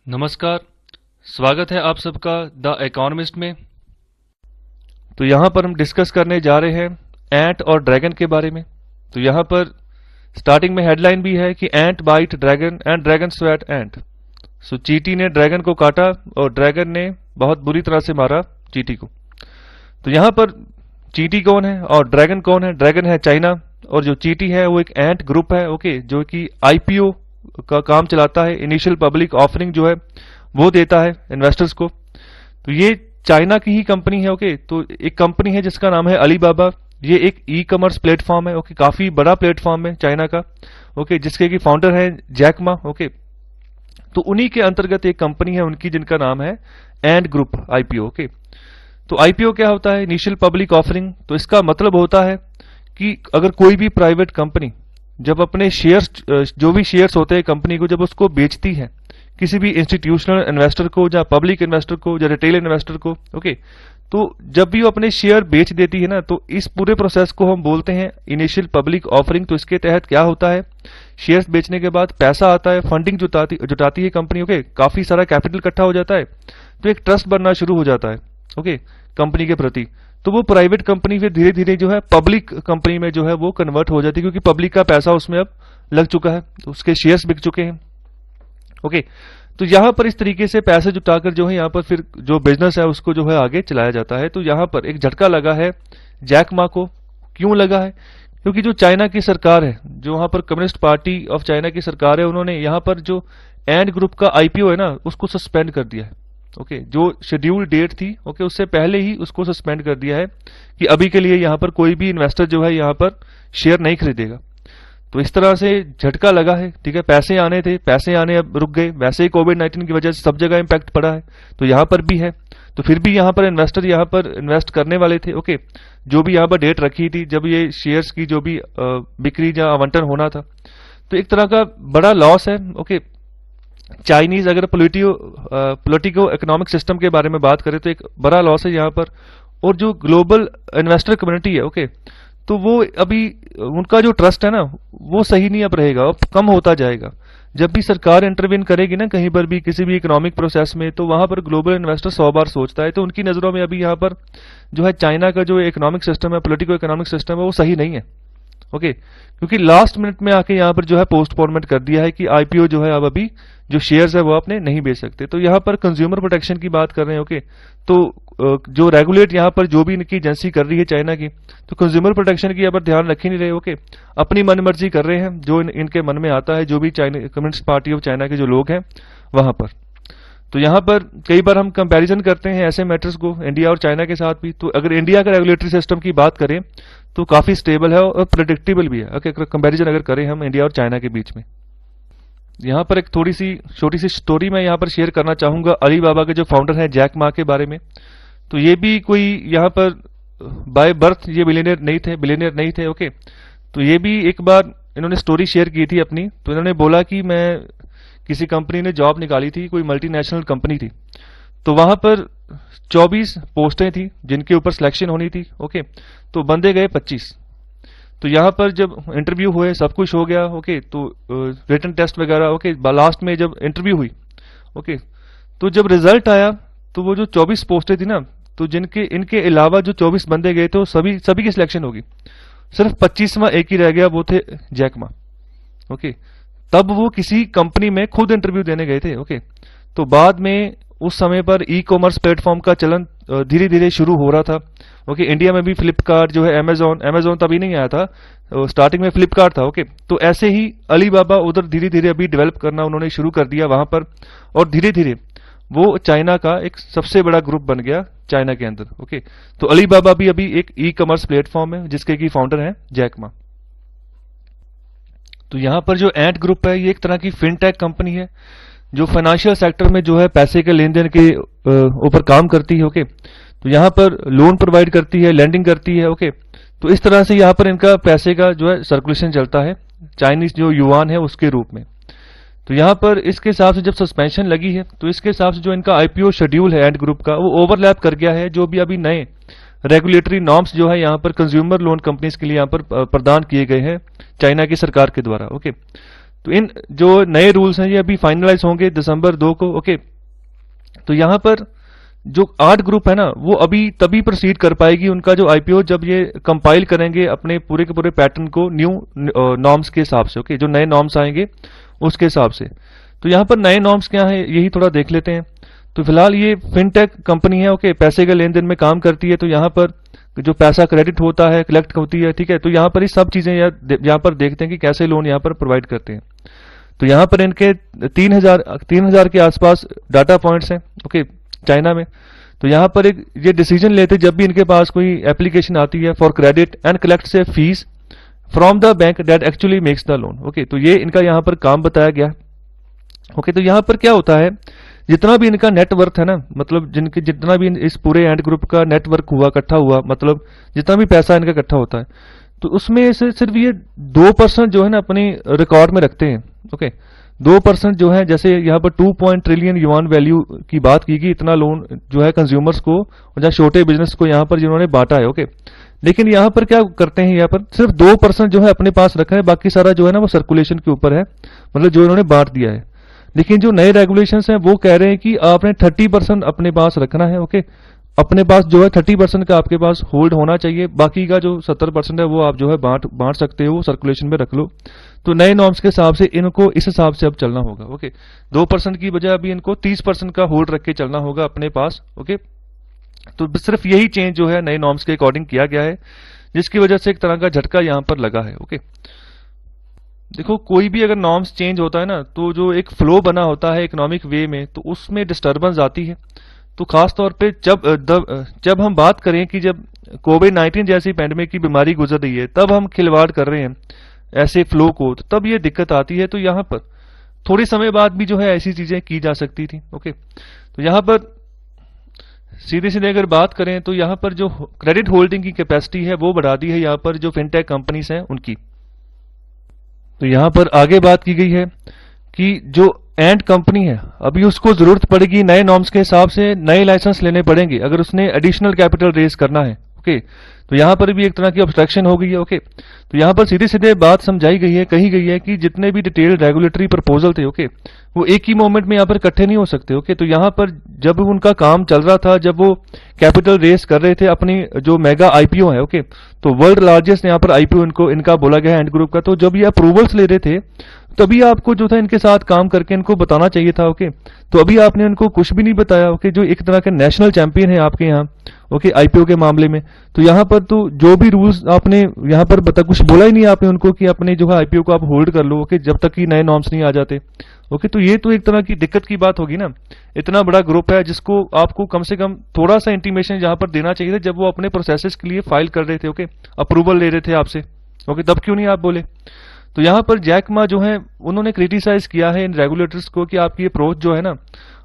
नमस्कार। स्वागत है आप सबका द इकोनॉमिस्ट में। तो यहाँ पर हम डिस्कस करने जा रहे हैं एंट और ड्रैगन के बारे में। तो यहाँ पर स्टार्टिंग में हेडलाइन भी है कि ant bite dragon and dragon sweat ant. So चींटी ने ड्रैगन को काटा और ड्रैगन ने बहुत बुरी तरह से मारा चींटी को। तो यहाँ पर चींटी कौन है और ड्रैगन कौन है? ड्रैगन है चाइना और जो चींटी है वो एक एंट ग्रुप है, ओके, जो कि आईपीओ का काम चलाता है, इनिशियल पब्लिक ऑफरिंग जो है वो देता है इन्वेस्टर्स को। तो ये चाइना की ही कंपनी है, ओके। तो एक कंपनी है जिसका नाम है अलीबाबा। ये एक ई कॉमर्स प्लेटफॉर्म है, ओके, काफी बड़ा प्लेटफॉर्म है चाइना का, ओके, जिसके की फाउंडर है जैक मा, ओके। तो उन्हीं के अंतर्गत एक कंपनी है उनकी जिनका नाम है एंट ग्रुप आईपीओ, ओके। तो आईपीओ क्या होता है? Initial public offering. तो इसका मतलब होता है कि अगर कोई भी प्राइवेट कंपनी जब अपने शेयर्स, जो भी शेयर्स होते हैं कंपनी को, जब उसको बेचती है किसी भी इंस्टीट्यूशनल इन्वेस्टर को या पब्लिक इन्वेस्टर को या रिटेल इन्वेस्टर को, ओके, तो जब भी वो अपने शेयर बेच देती है ना, तो इस पूरे प्रोसेस को हम बोलते हैं इनिशियल पब्लिक ऑफरिंग। तो इसके तहत क्या होता है? शेयर्स बेचने के बाद पैसा आता है, फंडिंग जुटाती है कंपनी, ओके, काफी सारा कैपिटल इकट्ठा हो जाता है, तो एक ट्रस्ट बनना शुरू हो जाता है, ओके, कंपनी के प्रति। तो वो प्राइवेट कंपनी फिर धीरे धीरे जो है पब्लिक कंपनी में जो है वो कन्वर्ट हो जाती है, क्योंकि पब्लिक का पैसा उसमें अब लग चुका है, तो उसके शेयर्स बिक चुके हैं, ओके। तो यहां पर इस तरीके से पैसे जुटाकर जो है यहाँ पर फिर जो बिजनेस है उसको जो है आगे चलाया जाता है। तो यहाँ पर एक झटका लगा है जैक मा को। क्यों लगा है? क्योंकि जो चाइना की सरकार है, जो वहां पर कम्युनिस्ट पार्टी ऑफ चाइना की सरकार है, उन्होंने यहाँ पर जो एंट ग्रुप का आईपीओ है ना, उसको सस्पेंड कर दिया है, ओके। जो शेड्यूल डेट थी, ओके, उससे पहले ही उसको सस्पेंड कर दिया है कि अभी के लिए यहाँ पर कोई भी इन्वेस्टर जो है यहाँ पर शेयर नहीं खरीदेगा। तो इस तरह से झटका लगा है, ठीक है। पैसे आने थे, पैसे आने अब रुक गए। वैसे ही कोविड-19 की वजह से सब जगह इंपैक्ट पड़ा है, तो यहाँ पर भी है। तो फिर भी यहाँ पर इन्वेस्टर यहाँ पर इन्वेस्ट करने वाले थे, ओके, जो भी यहाँ पर डेट रखी थी जब ये शेयर्स की जो भी बिक्री या आवंटन होना था। तो एक तरह का बड़ा लॉस है, ओके। चाइनीज अगर पॉलिटिको इकोनॉमिक सिस्टम के बारे में बात करें तो एक बड़ा लॉस है यहाँ पर। और जो ग्लोबल इन्वेस्टर कम्युनिटी है, ओके, तो वो अभी उनका जो ट्रस्ट है ना वो सही नहीं अब रहेगा, अब कम होता जाएगा। जब भी सरकार इंटरवीन करेगी ना कहीं पर भी किसी भी इकोनॉमिक प्रोसेस में, तो वहां पर ग्लोबल इन्वेस्टर 100 बार सोचता है। तो उनकी नजरों में अभी यहाँ पर जो है चाइना का जो इकोनॉमिक सिस्टम है, पॉलिटिको इकोनॉमिक सिस्टम है, वो सही नहीं है, ओके। क्योंकि लास्ट मिनट में आके यहाँ पर जो है पोस्टपोनमेंट कर दिया है कि आईपीओ जो है अब अभी जो शेयर्स है वो आपने नहीं बेच सकते। तो यहाँ पर कंज्यूमर प्रोटेक्शन की बात कर रहे हैं, ओके। तो जो रेगुलेट यहाँ पर जो भी इनकी एजेंसी कर रही है चाइना की, तो कंज्यूमर प्रोटेक्शन की यहाँ पर ध्यान रख ही नहीं रहे, ओके। अपनी मनमर्जी कर रहे हैं जो इनके मन में आता है, जो भी China communist party of China के जो लोग हैं वहां पर। तो यहाँ पर कई बार हम कंपैरिजन करते हैं ऐसे मैटर्स को इंडिया और चाइना के साथ भी। तो अगर इंडिया का रेगुलेटरी सिस्टम की बात करें तो काफी स्टेबल है और प्रेडिक्टेबल भी है, ओके, कंपैरिजन अगर करें हम इंडिया और चाइना के बीच में। यहाँ पर एक थोड़ी सी छोटी सी स्टोरी मैं यहाँ पर शेयर करना चाहूंगा अलीबाबा के जो फाउंडर हैं जैक मा के बारे में। तो ये भी कोई यहाँ पर बाय बर्थ ये बिलियनियर नहीं थे, ओके। तो ये भी एक बार इन्होंने स्टोरी शेयर की थी अपनी। तो इन्होंने बोला कि मैं किसी कंपनी ने जॉब निकाली थी, कोई मल्टीनेशनल कंपनी थी, तो वहां पर 24 पोस्टें थी जिनके ऊपर सिलेक्शन होनी थी, ओके। तो बंदे गए 25। तो यहाँ पर जब इंटरव्यू हुए सब कुछ हो गया, ओके, तो रिटन टेस्ट वगैरह, ओके, लास्ट में जब इंटरव्यू हुई, ओके, तो जब रिजल्ट आया तो वो जो 24 पोस्टें थी ना, तो जिनके इनके अलावा जो 24 बंदे गए थे वो सभी की सिलेक्शन होगी। सिर्फ 25वां एक ही रह गया, वो थे जैक मा, ओके। तब वो किसी कंपनी में खुद इंटरव्यू देने गए थे, ओके। तो बाद में उस समय पर ई कॉमर्स प्लेटफॉर्म का चलन धीरे धीरे शुरू हो रहा था, ओके। इंडिया में भी फ्लिपकार्ट जो है, अमेजोन तभी नहीं आया था, स्टार्टिंग में फ्लिपकार्ट था, ओके। तो ऐसे ही अलीबाबा उधर धीरे धीरे अभी डेवलप करना उन्होंने शुरू कर दिया वहां पर, और धीरे धीरे वो चाइना का एक सबसे बड़ा ग्रुप बन गया चाइना के अंदर, ओके। तो अलीबाबा भी अभी एक ई कॉमर्स प्लेटफॉर्म है जिसके की फाउंडर है जैक मा। तो यहाँ पर जो एंट ग्रुप है ये एक तरह की फिनटेक कंपनी है जो फाइनेंशियल सेक्टर में जो है पैसे के लेन देन के ऊपर काम करती है, ओके। तो यहाँ पर लोन प्रोवाइड करती है, लैंडिंग करती है, ओके। तो इस तरह से यहाँ पर इनका पैसे का जो है सर्कुलेशन चलता है चाइनीज जो युआन है उसके रूप में। तो यहाँ पर इसके हिसाब से जब सस्पेंशन लगी है तो इसके हिसाब से जो इनका आईपीओ शेड्यूल है एंट ग्रुप का वो ओवरलैप कर गया है जो भी अभी नए रेगुलेटरी नॉर्म्स जो है यहाँ पर कंज्यूमर लोन कंपनीज के लिए यहाँ पर प्रदान किए गए हैं चाइना की सरकार के द्वारा, ओके। तो इन जो नए रूल्स हैं ये अभी फाइनलाइज होंगे दिसंबर 2 को। ओके, तो यहां पर जो आर्ट ग्रुप है ना वो अभी तभी प्रोसीड कर पाएगी उनका जो आईपीओ जब ये कंपाइल करेंगे अपने पूरे के पूरे पैटर्न को न्यू नॉर्म्स के हिसाब से। ओके, जो नए नॉर्म्स आएंगे उसके हिसाब से। तो यहाँ पर नए नॉर्म्स क्या है यही थोड़ा देख लेते हैं। तो फिलहाल ये फिनटेक कंपनी है। ओके, पैसे के लेन देन में काम करती है। तो यहाँ पर जो पैसा क्रेडिट होता है कलेक्ट होती है, ठीक है। तो यहाँ पर ये सब चीजें यहाँ पर देखते हैं कि कैसे लोन यहाँ पर प्रोवाइड करते हैं। तो यहाँ पर इनके 3000 के आसपास डाटा पॉइंट्स हैं। ओके, चाइना में। तो यहाँ पर एक ये डिसीजन लेते जब भी इनके पास कोई एप्लीकेशन आती है फॉर क्रेडिट एंड कलेक्ट से fees from the bank that actually makes the loan. Okay, तो ये इनका यहाँ पर काम बताया गया। ओके, तो यहाँ पर क्या होता है जितना भी इनका नेटवर्थ है ना, मतलब जिनके जितना भी इस पूरे एंड ग्रुप का नेटवर्क हुआ इकट्ठा हुआ, मतलब जितना भी पैसा इनका इकट्ठा होता है तो उसमें से सिर्फ ये 2% जो है ना अपनी रिकॉर्ड में रखते हैं। ओके, 2% जो है, जैसे यहाँ पर 2 ट्रिलियन युआन वैल्यू की बात की गई, इतना लोन जो है कंज्यूमर्स को और छोटे बिजनेस को यहाँ पर जिन्होंने बांटा है। ओके, लेकिन यहाँ पर क्या करते हैं, यहाँ पर सिर्फ 2% जो है अपने पास रखा है, बाकी सारा जो है ना वो सर्कुलेशन के ऊपर है, मतलब जो इन्होंने बांट दिया है। लेकिन जो नए रेगुलेशंस हैं वो कह रहे हैं कि आपने 30% अपने पास रखना है। ओके, अपने पास जो है 30% का आपके पास होल्ड होना चाहिए, बाकी का जो 70% है वो आप जो है बांट सकते हो, सर्कुलेशन में रख लो। तो नए नॉर्म्स के हिसाब से इनको इस हिसाब से अब चलना होगा। ओके, 2% की बजाय अभी इनको 30% का होल्ड रख के चलना होगा अपने पास। ओके, तो सिर्फ यही चेंज जो है नए नॉर्म्स के अकॉर्डिंग किया गया है, जिसकी वजह से एक तरह का झटका यहां पर लगा है। ओके, देखो कोई भी अगर नॉर्म्स चेंज होता है ना तो जो एक फ्लो बना होता है इकोनॉमिक वे में, तो उसमें डिस्टर्बेंस आती है। तो खास तौर पे जब हम बात करें कि जब कोविड-19 जैसी पैंडेमिक की बीमारी गुजर रही है, तब हम खिलवाड़ कर रहे हैं ऐसे फ्लो को, तो तब ये दिक्कत आती है। तो यहाँ पर थोड़े समय बाद भी जो है ऐसी चीजें की जा सकती थी। ओके, तो यहाँ पर सीधे सीधे अगर बात करें तो यहाँ पर जो क्रेडिट होल्डिंग की कैपेसिटी है वो बढ़ा दी है यहाँ पर जो फिनटेक कंपनीज हैं उनकी। तो यहाँ पर आगे बात की गई है कि जो एंड कंपनी है अभी उसको जरूरत पड़ेगी नए नॉर्म्स के हिसाब से नए लाइसेंस लेने पड़ेंगे अगर उसने एडिशनल कैपिटल रेज करना है। ओके, तो यहाँ पर भी एक तरह की ऑब्स्ट्रक्शन हो गई है। ओके, तो यहाँ पर सीधे सीधे बात समझाई गई है, कही गई है कि जितने भी डिटेल्ड रेगुलेटरी प्रपोजल थे, ओके, वो एक ही मोमेंट में यहाँ पर इकट्ठे नहीं हो सकते। ओके, तो यहाँ पर जब उनका काम चल रहा था, जब वो कैपिटल रेस कर रहे थे अपनी जो मेगा आईपीओ है, ओके, तो वर्ल्ड लार्जेस्ट यहाँ पर आईपीओ इनका बोला गया है एंड ग्रुप का। तो जब ये अप्रूवल्स ले रहे थे तभी आपको जो था इनके साथ काम करके इनको बताना चाहिए था। ओके, तो अभी आपने उनको कुछ भी नहीं बताया। ओके, जो एक तरह के नेशनल चैंपियन है आपके यहाँ, ओके, आईपीओ के मामले में, तो यहाँ पर तो जो भी रूल्स आपने यहाँ पर कुछ बोला ही नहीं आपने उनको कि अपने जो है आईपीओ को आप होल्ड कर लो। ओके, जब तक कि नए नॉर्म्स नहीं आ जाते। ओके, तो ये तो एक तरह की दिक्कत की बात होगी ना। इतना बड़ा ग्रुप है जिसको आपको कम से कम थोड़ा सा इंटीमेशन यहाँ पर देना चाहिए था जब वो अपने प्रोसेसेस के लिए फाइल कर रहे थे। ओके, अप्रूवल ले रहे थे आपसे। ओके, तब क्यों नहीं आप बोले। तो यहाँ पर जैकमा जो है उन्होंने क्रिटिसाइज किया है इन रेगुलेटर्स को कि आपकी अप्रोच जो है ना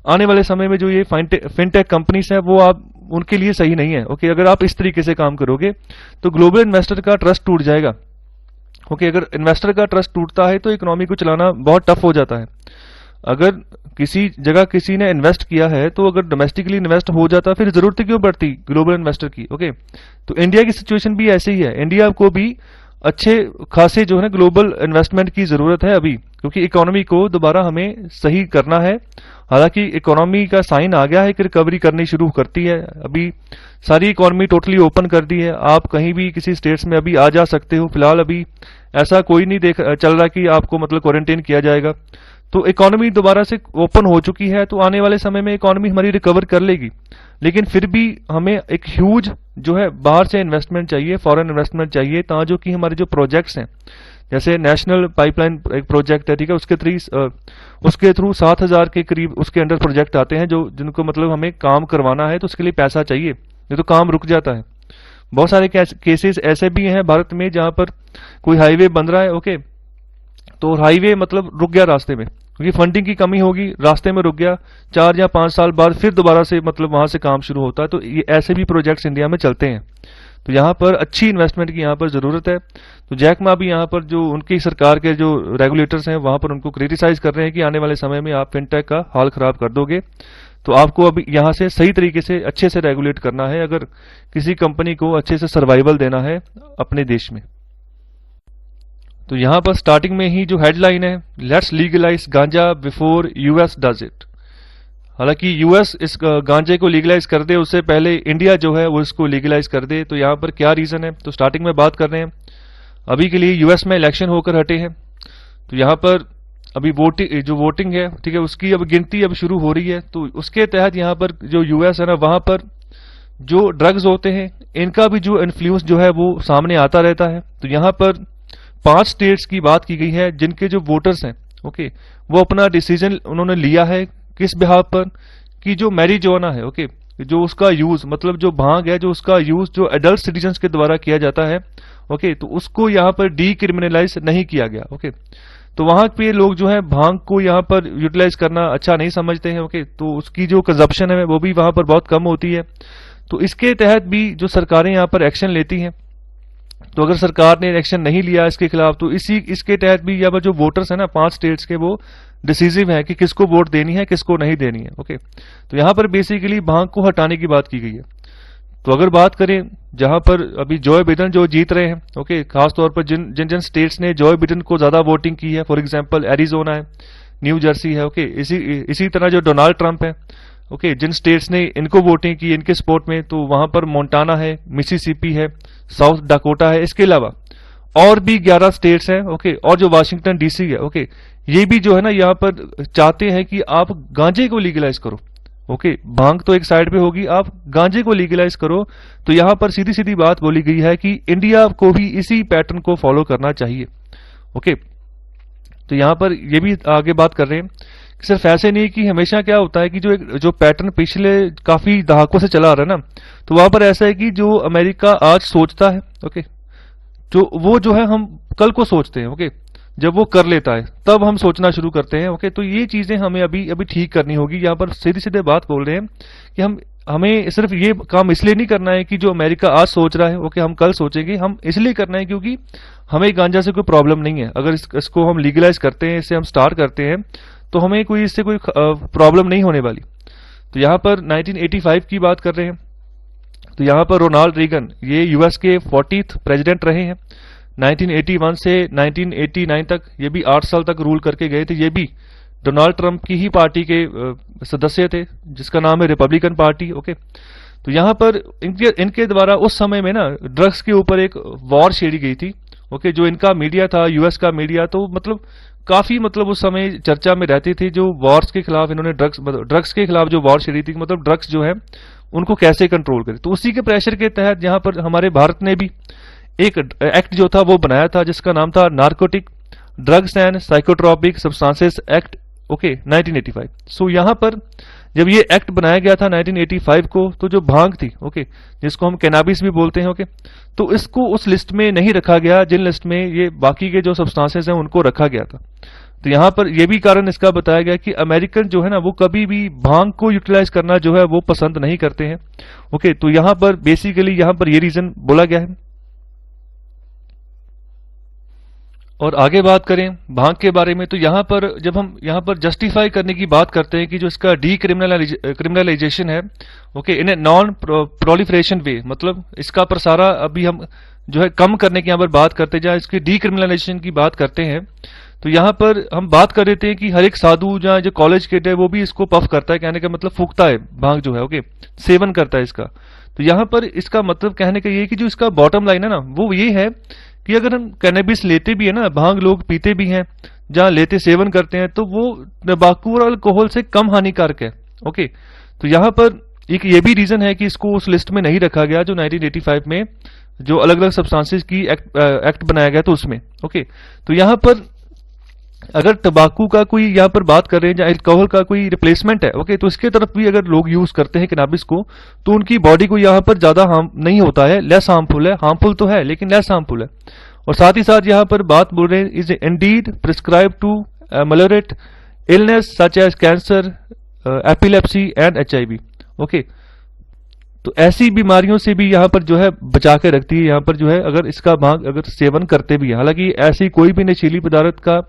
आने वाले समय में जो ये फिनटेक कंपनीज है वो आप उनके लिए सही नहीं है। ओके, अगर आप इस तरीके से काम करोगे तो ग्लोबल इन्वेस्टर का ट्रस्ट टूट जाएगा। ओके, अगर इन्वेस्टर का ट्रस्ट टूटता है तो इकोनॉमी को चलाना बहुत टफ हो जाता है। अगर किसी जगह किसी ने इन्वेस्ट किया है तो अगर डोमेस्टिकली इन्वेस्ट हो जाता फिर जरूरत क्यों पड़ती ग्लोबल इन्वेस्टर की। ओके, तो इंडिया की सिचुएशन भी ऐसे ही है। इंडिया को भी अच्छे खासे जो है ग्लोबल इन्वेस्टमेंट की जरूरत है अभी, क्योंकि इकोनॉमी को दोबारा हमें सही करना है। हालांकि इकोनॉमी का साइन आ गया है कि रिकवरी करनी शुरू करती है। अभी सारी इकोनॉमी टोटली ओपन कर दी है, आप कहीं भी किसी स्टेट्स में अभी आ जा सकते हो। फिलहाल अभी ऐसा कोई नहीं चल रहा कि आपको मतलब क्वारंटाइन किया जाएगा। तो इकोनॉमी दोबारा से ओपन हो चुकी है, तो आने वाले समय में इकोनॉमी हमारी रिकवर कर लेगी। लेकिन फिर भी हमें एक ह्यूज जो है बाहर से इन्वेस्टमेंट चाहिए, फॉरेन इन्वेस्टमेंट चाहिए, जो कि हमारे जो प्रोजेक्ट्स हैं, जैसे नेशनल पाइपलाइन एक प्रोजेक्ट है, ठीक है, उसके थ्रू 7000 के करीब उसके अंडर प्रोजेक्ट आते हैं जो जिनको मतलब हमें काम करवाना है, तो उसके लिए पैसा चाहिए, नहीं तो काम रुक जाता है। बहुत सारे केसेस ऐसे भी हैं भारत में जहां पर कोई हाईवे बन रहा है, ओके, तो हाईवे मतलब रुक गया रास्ते में, क्योंकि फंडिंग की कमी होगी, रास्ते में रुक गया, 4 या 5 साल बाद फिर दोबारा से मतलब वहां से काम शुरू होता है। तो ये ऐसे भी प्रोजेक्ट्स इंडिया में चलते हैं। तो यहाँ पर अच्छी इन्वेस्टमेंट की यहाँ पर जरूरत है। तो जैकमा भी यहाँ पर जो उनकी सरकार के जो रेगुलेटर्स हैं वहां पर उनको क्रिटिसाइज कर रहे हैं कि आने वाले समय में आप फिनटेक का हाल खराब कर दोगे, तो आपको अभी यहाँ से सही तरीके से अच्छे से रेगुलेट करना है अगर किसी कंपनी को अच्छे से सर्वाइवल देना है अपने देश में। तो यहाँ पर स्टार्टिंग में ही जो हेडलाइन है, लेट्स लीगलाइज गांजा बिफोर यूएस डज इट। हालांकि यूएस इस गांजे को लीगलाइज कर दे उससे पहले इंडिया जो है वो इसको लीगलाइज कर दे। तो यहाँ पर क्या रीजन है, तो स्टार्टिंग में बात कर रहे हैं, अभी के लिए यूएस में इलेक्शन होकर हटे हैं। तो यहाँ पर अभी वोटिंग है, ठीक है, उसकी अब गिनती अब शुरू हो रही है। तो उसके तहत यहाँ पर जो यूएस है ना, वहां पर जो ड्रग्स होते हैं इनका भी जो इन्फ्लुएंस जो है वो सामने आता रहता है। तो यहाँ पर 5 स्टेट्स की बात की गई है जिनके जो वोटर्स हैं, ओके, वो अपना डिसीजन उन्होंने लिया है किस बिहाफ पर, कि जो मैरिजुआना है, ओके, जो उसका यूज मतलब जो भांग है, जो उसका यूज जो एडल्ट सिटीजन्स के द्वारा किया जाता है, ओके, तो उसको यहाँ पर डीक्रिमिनलाइज नहीं किया गया। ओके, तो वहां पे लोग जो है भांग को यहाँ पर यूटिलाइज करना अच्छा नहीं समझते हैं। ओके, तो उसकी जो कंजप्शन है वो भी वहां पर बहुत कम होती है। तो इसके तहत भी जो सरकारें यहाँ पर एक्शन लेती हैं, तो अगर सरकार ने एक्शन नहीं लिया इसके खिलाफ, तो इसके तहत भी यहाँ पर जो वोटर्स है ना 5 स्टेट्स के, वो डिसीजिव है कि किसको वोट देनी है किसको नहीं देनी है। ओके, तो यहाँ पर बेसिकली भांग को हटाने की बात की गई है। तो अगर बात करें जहां पर अभी जॉय बिडेन जो जीत रहे हैं, ओके, खास तौर पर जिन जिन जिन स्टेट्स ने जॉय बिडेन को ज्यादा वोटिंग की है, फॉर एग्जांपल एरिजोना है, न्यू जर्सी है, ओके, इसी तरह जो डोनाल्ड ट्रंप है, ओके, जिन स्टेट्स ने इनको वोटिंग की इनके सपोर्ट में, तो वहां पर मोंटाना है, मिसिसिपी है, साउथ डाकोटा है, इसके अलावा और भी 11 स्टेट्स हैं, ओके, और जो वाशिंगटन डीसी है, ओके, ये भी जो है ना यहाँ पर चाहते हैं कि आप गांजे को लीगलाइज करो। ओके, भांग तो एक साइड पे होगी, आप गांजे को लीगलाइज करो। तो यहां पर सीधी सीधी बात बोली गई है कि इंडिया को भी इसी पैटर्न को फॉलो करना चाहिए। ओके, तो यहां पर ये भी आगे बात कर रहे हैं कि सिर्फ ऐसे नहीं कि हमेशा क्या होता है कि जो पैटर्न पिछले काफी दहाकों से चला आ रहा है ना, तो वहां पर ऐसा है कि जो अमेरिका आज सोचता है, ओके, जो वो जो है हम कल को सोचते हैं। ओके, जब वो कर लेता है तब हम सोचना शुरू करते हैं। ओके, तो ये चीजें हमें अभी ठीक करनी होगी। यहाँ पर सीधे सीधे बात बोल रहे हैं कि हमें सिर्फ ये काम इसलिए नहीं करना है कि जो अमेरिका आज सोच रहा है, ओके, हम कल सोचेंगे, हम इसलिए करना है क्योंकि हमें गांजा से कोई प्रॉब्लम नहीं है। अगर इसको हम लीगलाइज करते हैं, इसे हम स्टार्ट करते हैं, तो हमें इससे कोई प्रॉब्लम नहीं होने वाली। तो यहाँ पर 1985 की बात कर रहे हैं। तो यहाँ पर रोनाल्ड रीगन ये यूएस के 40th प्रेसिडेंट रहे हैं 1981 से 1989 तक। ये भी 8 साल तक रूल करके गए थे। ये भी डोनाल्ड ट्रंप की ही पार्टी के सदस्य थे, जिसका नाम है रिपब्लिकन पार्टी। ओके, तो यहाँ पर इनके द्वारा उस समय में ना ड्रग्स के ऊपर एक वॉर छेड़ी गई थी। ओके, जो इनका मीडिया था, यूएस का मीडिया, तो मतलब काफी उस समय चर्चा में रहती थी। जो वॉर्स के खिलाफ इन्होंने ड्रग्स के खिलाफ जो वॉर छेड़ी थी, मतलब ड्रग्स जो है उनको कैसे कंट्रोल करें। तो उसी के प्रेशर के तहत यहाँ पर हमारे भारत ने भी एक एक्ट जो था वो बनाया था, जिसका नाम था narcotic drugs and psychotropic substances act, okay, 1985। सो यहाँ पर जब ये एक्ट बनाया गया था 1985 को, तो जो भांग थी, ओके, जिसको हम कैनाबिस भी बोलते हैं, ओके, तो इसको उस लिस्ट में नहीं रखा गया जिन लिस्ट में ये बाकी के जो सब्सटेंसेस हैं उनको रखा गया था। तो यहाँ पर यह भी कारण इसका बताया गया कि अमेरिकन जो है ना वो कभी भी भांग को यूटिलाइज करना जो है वो पसंद नहीं करते हैं। ओके, तो यहाँ पर बेसिकली यहाँ पर ये रीजन बोला गया है। और आगे बात करें भांग के बारे में, तो यहाँ पर जब हम यहाँ पर जस्टिफाई करने की बात करते हैं कि जो इसका क्रिमिनलाइजेशन है, okay, in a non proliferation way, मतलब इसका प्रसारा अभी हम जो है कम करने की यहाँ पर बात करते हैं, जहाँ इसकी डीक्रिमिनलाइजेशन की बात करते हैं, तो यहाँ पर हम बात कर देते हैं कि हर एक साधु जहाँ जो कॉलेज किड है वो भी इसको पफ करता है, कहने का मतलब फूकता है भांग जो है, ओके, सेवन करता है इसका। तो यहाँ पर इसका मतलब कहने का ये है कि जो इसका बॉटम लाइन है ना वो ये है कि अगर हम कैनबिस लेते भी है ना, भांग लोग पीते भी हैं, जहां लेते सेवन करते हैं, तो वो तंबाकू और अल्कोहल से कम हानिकारक है। ओके, तो यहां पर एक ये भी रीजन है कि इसको उस लिस्ट में नहीं रखा गया जो 1985 में जो अलग अलग सब्सटेंसेस की एक्ट बनाया गया तो उसमें। ओके, तो यहां पर अगर तंबाकू का कोई यहाँ पर बात कर रहे हैं या अल्कोहल का कोई रिप्लेसमेंट है, ओके, तो इसके तरफ भी अगर लोग यूज करते हैं कैनबिस को, तो उनकी बॉडी को यहाँ पर ज्यादा हार्म नहीं होता है, लेस हार्मफुल है। हार्मफुल तो है लेकिन लेस हार्मफुल है। और साथ ही साथ यहाँ पर बात बोल रहे हैं is indeed prescribe to ameliorate illness such as cancer, epilepsy and HIV। Okay, तो ऐसी बीमारियों से भी यहाँ पर जो है बचा के रखती है। यहाँ पर जो है अगर इसका भांग अगर सेवन करते भी है, हालांकि ऐसी कोई भी नशीली पदार्थ का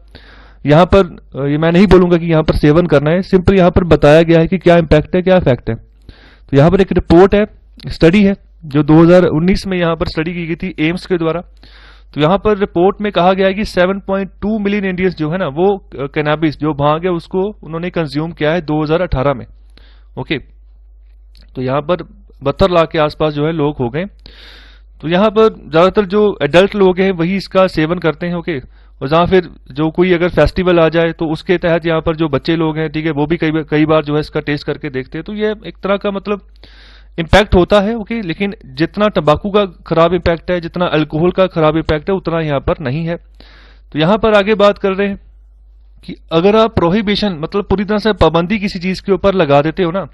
यहाँ पर ये मैं नहीं बोलूंगा कि यहाँ पर सेवन करना है, सिंपल यहाँ पर बताया गया है कि क्या इंपैक्ट है, क्या इफेक्ट है। तो यहाँ पर एक रिपोर्ट है, स्टडी है जो 2019 में यहाँ पर स्टडी की गई थी एम्स के द्वारा। तो यहाँ पर रिपोर्ट में कहा गया है कि 7.2 मिलियन इंडियंस जो है ना वो कैनाबिस जो भांग है उसको उन्होंने कंज्यूम किया है 2018 में। ओके, तो यहाँ पर 72 लाख के आसपास जो है लोग हो गए। तो यहाँ पर ज्यादातर जो एडल्ट लोग हैं वही इसका सेवन करते हैं। ओके, और जहाँ फिर जो कोई अगर फेस्टिवल आ जाए तो उसके तहत यहाँ पर जो बच्चे लोग हैं, ठीक है, वो भी कई बार जो है इसका टेस्ट करके देखते हैं। तो ये एक तरह का मतलब इम्पैक्ट होता है। ओके, लेकिन जितना तंबाकू का खराब इम्पैक्ट है, जितना अल्कोहल का खराब इम्पैक्ट है, उतना यहाँ पर नहीं है। तो यहाँ पर आगे बात कर रहे हैं कि अगर आप प्रोहिबिशन मतलब पूरी तरह से पाबंदी किसी चीज के ऊपर लगा देते हो ना,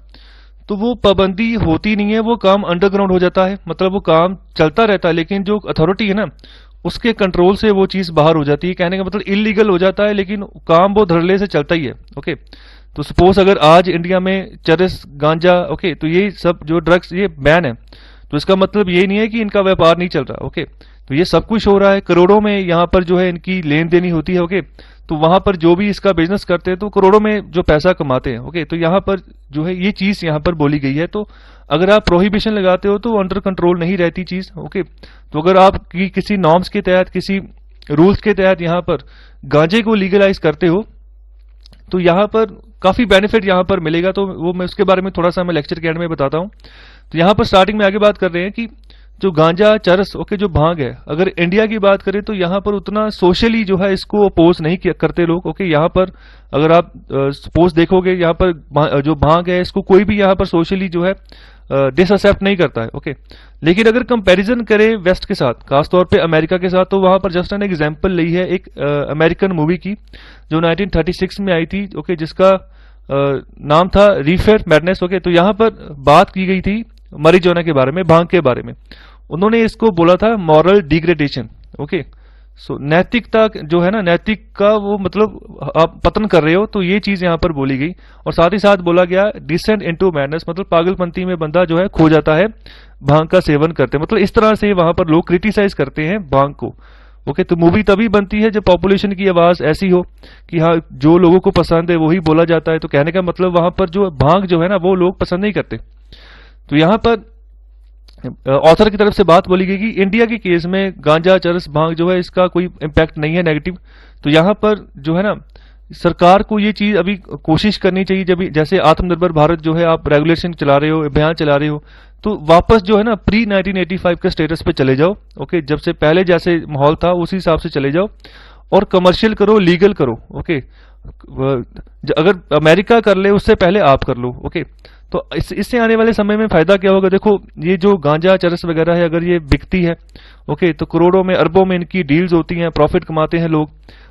तो वो पाबंदी होती नहीं है, वो काम अंडरग्राउंड हो जाता है, मतलब वो काम चलता रहता है, लेकिन जो अथॉरिटी है ना उसके कंट्रोल से वो चीज बाहर हो जाती है। कहने का मतलब इलीगल हो जाता है, लेकिन काम वो धड़ल्ले से चलता ही है। ओके, तो सपोज अगर आज इंडिया में चरस, गांजा, ओके, तो ये सब जो ड्रग्स ये बैन है, तो इसका मतलब ये नहीं है कि इनका व्यापार नहीं चल रहा। ओके, तो ये सब कुछ हो रहा है, करोड़ों में यहाँ पर जो है इनकी लेन देनी होती है। ओके, तो वहां पर जो भी इसका बिजनेस करते हैं तो करोड़ों में जो पैसा कमाते हैं। ओके, तो यहाँ पर जो है ये चीज यहाँ पर बोली गई है। तो अगर आप प्रोहिबिशन लगाते हो तो अंडर कंट्रोल नहीं रहती चीज। ओके, तो अगर आप किसी नॉर्म्स के तहत, किसी रूल्स के तहत यहाँ पर गांजे को लीगलाइज करते हो तो यहाँ पर काफी बेनिफिट यहाँ पर मिलेगा। तो वो मैं उसके बारे में थोड़ा सा मैं लेक्चर के एंड में बताता हूँ। तो यहाँ पर स्टार्टिंग में आगे बात कर रहे हैं कि जो गांजा, चरस, ओके, जो भांग है, अगर इंडिया की बात करें तो यहाँ पर उतना सोशली जो है इसको अपोज नहीं करते लोग। ओके, यहाँ पर अगर आप सपोज देखोगे यहाँ पर जो भांग है इसको कोई भी यहाँ पर सोशली जो है डिसएक्सेप्ट नहीं करता है। ओके, लेकिन अगर कंपैरिजन करें वेस्ट के साथ, खासतौर पे अमेरिका के साथ, तो वहां पर जस्ट एन एग्जांपल ली है एक अमेरिकन मूवी की जो 1936 में आई थी। ओके, जिसका नाम था रीफर मैडनेस। ओके, तो यहाँ पर बात की गई थी marijuana के बारे में, भांग के बारे में। उन्होंने इसको बोला था मॉरल डिग्रेडेशन। ओके, सो नैतिकता जो है ना, नैतिक का वो मतलब आप पतन कर रहे हो, तो ये चीज यहाँ पर बोली गई। और साथ ही साथ बोला गया डिसेंट इनटू मैडनेस, मतलब पागलपंती में बंदा जो है खो जाता है भांग का सेवन करते। मतलब इस तरह से वहां पर लोग क्रिटिसाइज करते हैं भांग को। ओके, तो मूवी तभी बनती है जब पॉपुलेशन की आवाज ऐसी हो कि हाँ जो लोगों को पसंद है वही बोला जाता है। तो कहने का मतलब वहां पर जो भांग जो है ना वो लोग पसंद नहीं करते। तो यहाँ पर ऑथर की तरफ से बात बोली गई कि इंडिया के केस में गांजा, चरस, भांग जो है इसका कोई इम्पैक्ट नहीं है नेगेटिव। तो यहाँ पर जो है ना सरकार को ये चीज अभी कोशिश करनी चाहिए, जब जैसे आत्मनिर्भर भारत जो है आप रेगुलेशन चला रहे हो, अभियान चला रहे हो, तो वापस जो है ना प्री 1985 के स्टेटस पे चले जाओ। ओके, जब से पहले जैसे माहौल था उसी हिसाब से चले जाओ और कमर्शियल करो, लीगल करो। ओके, अगर अमेरिका कर ले उससे पहले आप कर लो। ओके, तो इससे आने वाले समय में फायदा क्या होगा? देखो ये जो गांजा, चरस वगैरह है, अगर ये बिकती है, ओके, तो करोड़ों में, अरबों में इनकी डील्स होती हैं, प्रॉफिट कमाते हैं लोग।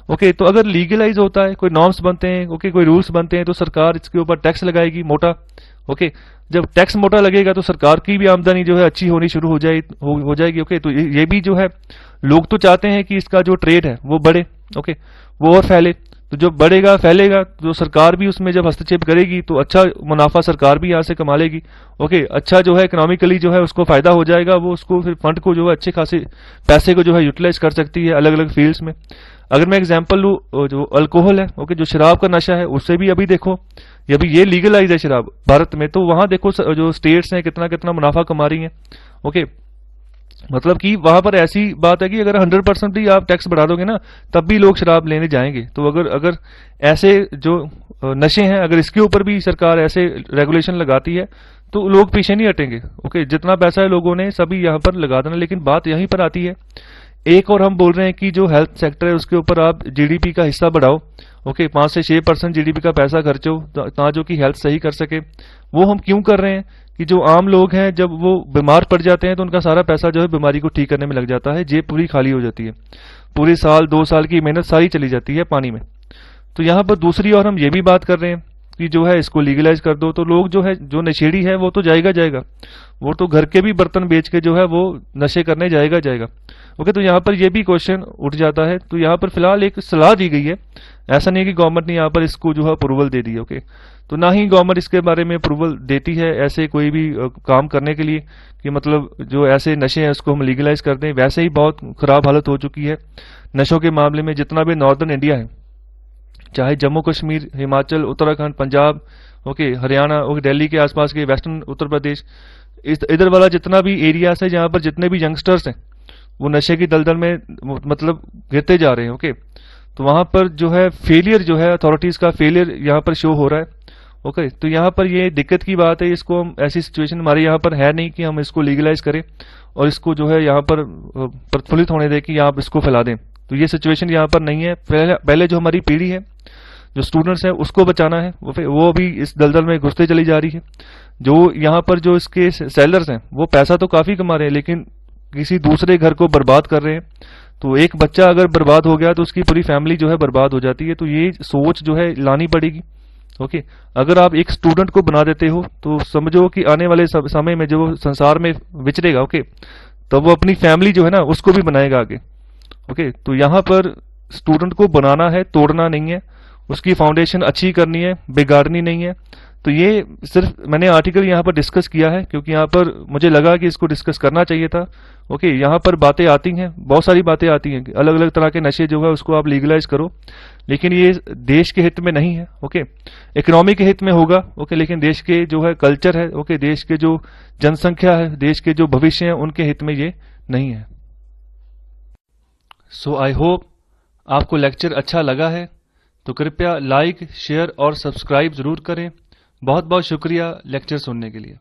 ओके, तो अगर लीगलाइज होता है, कोई नॉर्म्स बनते हैं, ओके, कोई रूल्स बनते हैं, तो सरकार इसके ऊपर टैक्स लगाएगी मोटा। ओके, जब टैक्स मोटा लगेगा तो सरकार की भी आमदनी जो है अच्छी होनी शुरू हो जाएगी। ओके, तो ये भी जो है लोग तो चाहते हैं कि इसका जो ट्रेड है वो बढ़े, ओके, वो और फैले। तो जब बढ़ेगा, फैलेगा, तो सरकार भी उसमें जब हस्तक्षेप करेगी तो अच्छा मुनाफा सरकार भी यहाँ से कमा लेगी। ओके, अच्छा जो है इकोनॉमिकली जो है उसको फायदा हो जाएगा, वो उसको फिर फंड को जो है अच्छे खासे पैसे को जो है यूटिलाइज कर सकती है अलग अलग फील्ड्स में। अगर मैं एग्जांपल लूँ, जो अल्कोहल है, ओके, जो शराब का नशा है, उससे भी अभी देखो, अभी ये लीगलाइज है शराब भारत में, तो वहां देखो जो स्टेट्स हैं कितना कितना मुनाफा कमा रही हैं। ओके, मतलब कि वहां पर ऐसी बात है कि अगर 100% ही आप टैक्स बढ़ा दोगे ना, तब भी लोग शराब लेने जाएंगे। तो अगर ऐसे जो नशे हैं, अगर इसके ऊपर भी सरकार ऐसे रेगुलेशन लगाती है तो लोग पीछे नहीं हटेंगे। ओके, जितना पैसा है लोगों ने सभी यहाँ पर लगा देना। लेकिन बात यहीं पर आती है, एक और हम बोल रहे हैं कि जो हेल्थ सेक्टर है उसके ऊपर आप जीडीपी का हिस्सा बढ़ाओ। ओके, 5 से 6% जीडीपी का पैसा खर्चो जो कि हेल्थ सही कर सके। वो हम क्यों कर रहे हैं कि जो आम लोग हैं जब वो बीमार पड़ जाते हैं तो उनका सारा पैसा जो है बीमारी को ठीक करने में लग जाता है, जेब पूरी खाली हो जाती है, पूरे साल 2 साल की मेहनत सारी चली जाती है पानी में। तो यहाँ पर दूसरी और हम ये भी बात कर रहे हैं कि जो है इसको लीगलाइज कर दो, तो लोग जो है, जो नशेड़ी है वो तो जाएगा, वो तो घर के भी बर्तन बेच के जो है वो नशे करने जाएगा। ओके, तो यहाँ पर ये भी क्वेश्चन उठ जाता है। तो यहाँ पर फिलहाल एक सलाह दी गई है, ऐसा नहीं है कि गवर्नमेंट ने यहाँ पर इसको जो है अप्रूवल दे दी है। ओके, तो ना ही गवर्नमेंट इसके बारे में अप्रूवल देती है ऐसे कोई भी काम करने के लिए कि मतलब जो ऐसे नशे हैं उसको हम लीगलाइज कर दें। वैसे ही बहुत खराब हालत हो चुकी है नशों के मामले में। जितना भी नॉर्दर्न इंडिया है, चाहे जम्मू कश्मीर, हिमाचल, उत्तराखंड, पंजाब, ओके, हरियाणा, ओके, दिल्ली के आसपास के वेस्टर्न उत्तर प्रदेश, इधर वाला जितना भी एरियाज है जहाँ पर जितने भी यंगस्टर्स हैं वो नशे की दलदल में मतलब गिरते जा रहे हैं। ओके, तो वहां पर जो है फेलियर जो है अथॉरिटीज का फेलियर यहाँ पर शो हो रहा है। ओके, तो यहाँ पर ये दिक्कत की बात है। इसको हम ऐसी सिचुएशन हमारे यहाँ पर है नहीं कि हम इसको लीगलाइज करें और इसको जो है यहाँ पर प्रफुल्लित होने दें कि आप इसको फैला दें। तो ये सिचुएशन यहाँ पर नहीं है। पहले जो हमारी पीढ़ी है, जो स्टूडेंट्स हैं, उसको बचाना है। वो अभी इस दलदल में घुसते चली जा रही है। जो यहाँ पर जो इसके सेलर्स हैं वो पैसा तो काफी कमा रहे हैं, लेकिन किसी दूसरे घर को बर्बाद कर रहे हैं। तो एक बच्चा अगर बर्बाद हो गया तो उसकी पूरी फैमिली जो है बर्बाद हो जाती है। तो ये सोच जो है लानी पड़ेगी। ओके, अगर आप एक स्टूडेंट को बना देते हो तो समझो कि आने वाले समय में जो वो संसार में विचरेगा, ओके, तब वो अपनी फैमिली जो है ना उसको भी बनाएगा आगे। ओके, तो यहाँ पर स्टूडेंट को बनाना है, तोड़ना नहीं है। उसकी फाउंडेशन अच्छी करनी है, बिगाड़नी नहीं है। तो ये सिर्फ मैंने आर्टिकल यहाँ पर डिस्कस किया है क्योंकि यहाँ पर मुझे लगा कि इसको डिस्कस करना चाहिए था। ओके, यहाँ पर बातें आती हैं, बहुत सारी बातें आती हैं, अलग अलग तरह के नशे जो है उसको आप लीगलाइज करो, लेकिन ये देश के हित में नहीं है। ओके, इकोनॉमी के हित में होगा। ओके, लेकिन देश के जो है कल्चर है, ओके, देश के जो जनसंख्या है, देश के जो भविष्य है, उनके हित में ये नहीं है। सो आई होप आपको लेक्चर अच्छा लगा है। तो कृपया लाइक, शेयर और सब्सक्राइब जरूर करें। बहुत बहुत शुक्रिया लेक्चर सुनने के लिए।